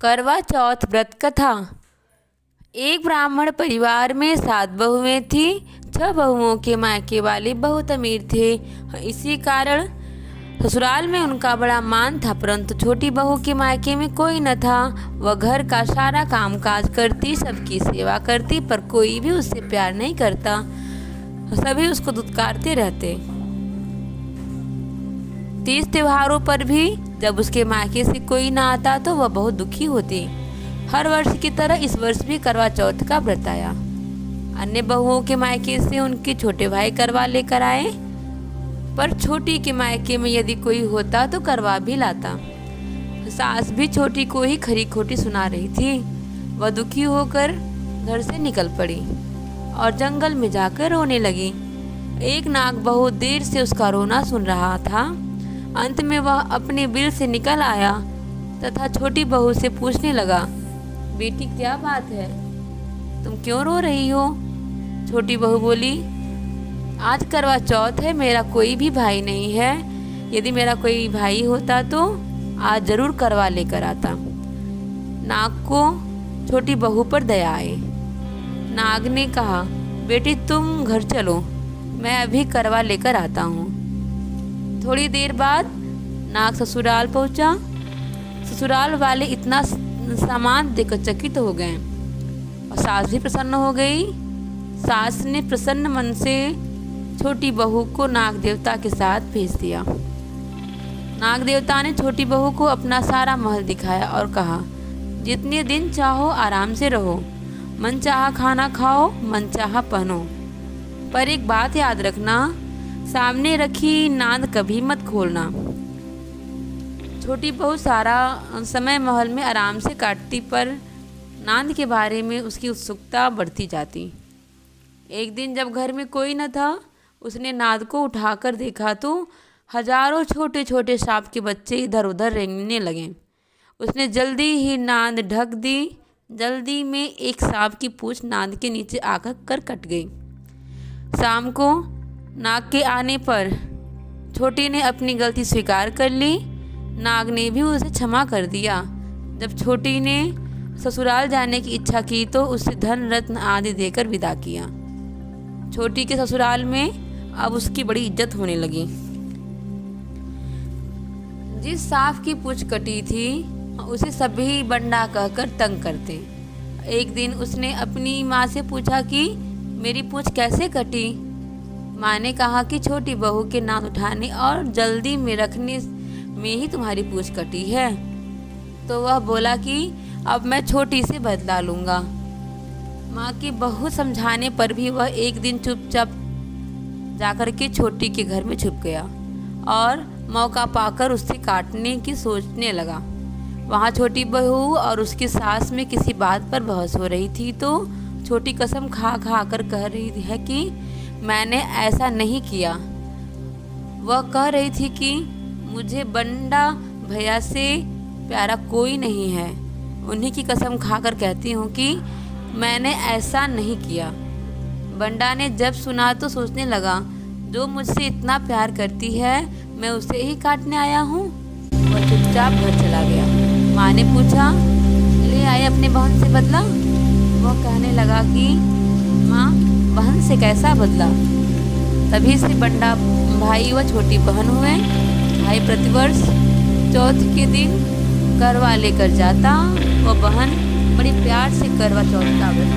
करवा चौथ व्रत कथा। एक ब्राह्मण परिवार में 7 बहुएं थी। 6 बहुओं के मायके वाले बहुत अमीर थे। इसी कारण ससुराल में उनका बड़ा मान था, परंतु छोटी बहू के मायके में कोई न था। वह घर का सारा काम काज करती, सबकी सेवा करती, पर कोई भी उससे प्यार नहीं करता। सभी उसको दुत्कारते रहते। तीज त्योहारों पर भी जब उसके मायके से कोई ना आता तो वह बहुत दुखी होती। हर वर्ष की तरह इस वर्ष भी करवा चौथ का व्रत आया। अन्य बहुओं के मायके से उनके छोटे भाई करवा लेकर आए, पर छोटी के मायके में यदि कोई होता तो करवा भी लाता। सास भी छोटी को ही खरी खोटी सुना रही थी। वह दुखी होकर घर से निकल पड़ी और जंगल में जाकर रोने लगी। एक नाग बहुत देर से उसका रोना सुन रहा था। अंत में वह अपने बिल से निकल आया तथा छोटी बहू से पूछने लगा, बेटी क्या बात है, तुम क्यों रो रही हो? छोटी बहू बोली, आज करवा चौथ है, मेरा कोई भी भाई नहीं है। यदि मेरा कोई भाई होता तो आज जरूर करवा लेकर आता। नाग को छोटी बहू पर दया आई। नाग ने कहा, बेटी तुम घर चलो, मैं अभी करवा लेकर आता हूँ। थोड़ी देर बाद नाग ससुराल पहुंचा। ससुराल वाले इतना सामान देखकर चकित हो गए और सास भी प्रसन्न हो गई। सास ने प्रसन्न मन से छोटी बहू को नाग देवता के साथ भेज दिया। नाग देवता ने छोटी बहू को अपना सारा महल दिखाया और कहा, जितने दिन चाहो आराम से रहो, मन चाहा खाना खाओ, मन चाहा पहनो, पर एक बात याद रखना, सामने रखी नांद कभी मत खोलना। छोटी बहू सारा समय महल में आराम से काटती, पर नांद के बारे में उसकी उत्सुकता बढ़ती जाती। एक दिन जब घर में कोई न था, उसने नांद को उठाकर देखा तो हजारों छोटे छोटे सांप के बच्चे इधर उधर रेंगने लगे। उसने जल्दी ही नांद ढक दी। जल्दी में एक सांप की पूंछ नांद के नीचे आकर कट गई। शाम को नाग के आने पर छोटी ने अपनी गलती स्वीकार कर ली। नाग ने भी उसे क्षमा कर दिया। जब छोटी ने ससुराल जाने की इच्छा की तो उसे धन रत्न आदि देकर विदा किया। छोटी के ससुराल में अब उसकी बड़ी इज्जत होने लगी। जिस सांप की पूंछ कटी थी उसे सभी बंडा कहकर तंग करते। एक दिन उसने अपनी माँ से पूछा कि मेरी पूंछ कैसे कटी? माँ ने कहा कि छोटी बहू के नाद उठाने और जल्दी में रखने में ही तुम्हारी पूंछ कटी है। तो वह बोला कि अब मैं छोटी से बदला लूँगा। माँ के बहुत समझाने पर भी वह एक दिन चुपचाप जाकर के छोटी के घर में छुप गया और मौका पाकर उससे काटने की सोचने लगा। वहाँ छोटी बहू और उसकी सास में किसी बात पर बहस हो रही थी तो छोटी कसम खा खा कर कह रही है कि मैंने ऐसा नहीं किया। वह कह रही थी कि मुझे बंडा भैया से प्यारा कोई नहीं है। उन्हीं की कसम खाकर कहती हूँ कि मैंने ऐसा नहीं किया। बंडा ने जब सुना तो सोचने लगा, जो मुझसे इतना प्यार करती है मैं उसे ही काटने आया हूँ। वह चुपचाप घर चला गया। माँ ने पूछा, ले आए अपने बहन से बदला? वह कहने लगा कि माँ, बहन से कैसा बदला? तभी से बंडा भाई व छोटी बहन हुए। भाई प्रतिवर्ष चौथ के दिन करवा लेकर जाता, वह बहन बड़ी प्यार से करवा चौथ का व्रत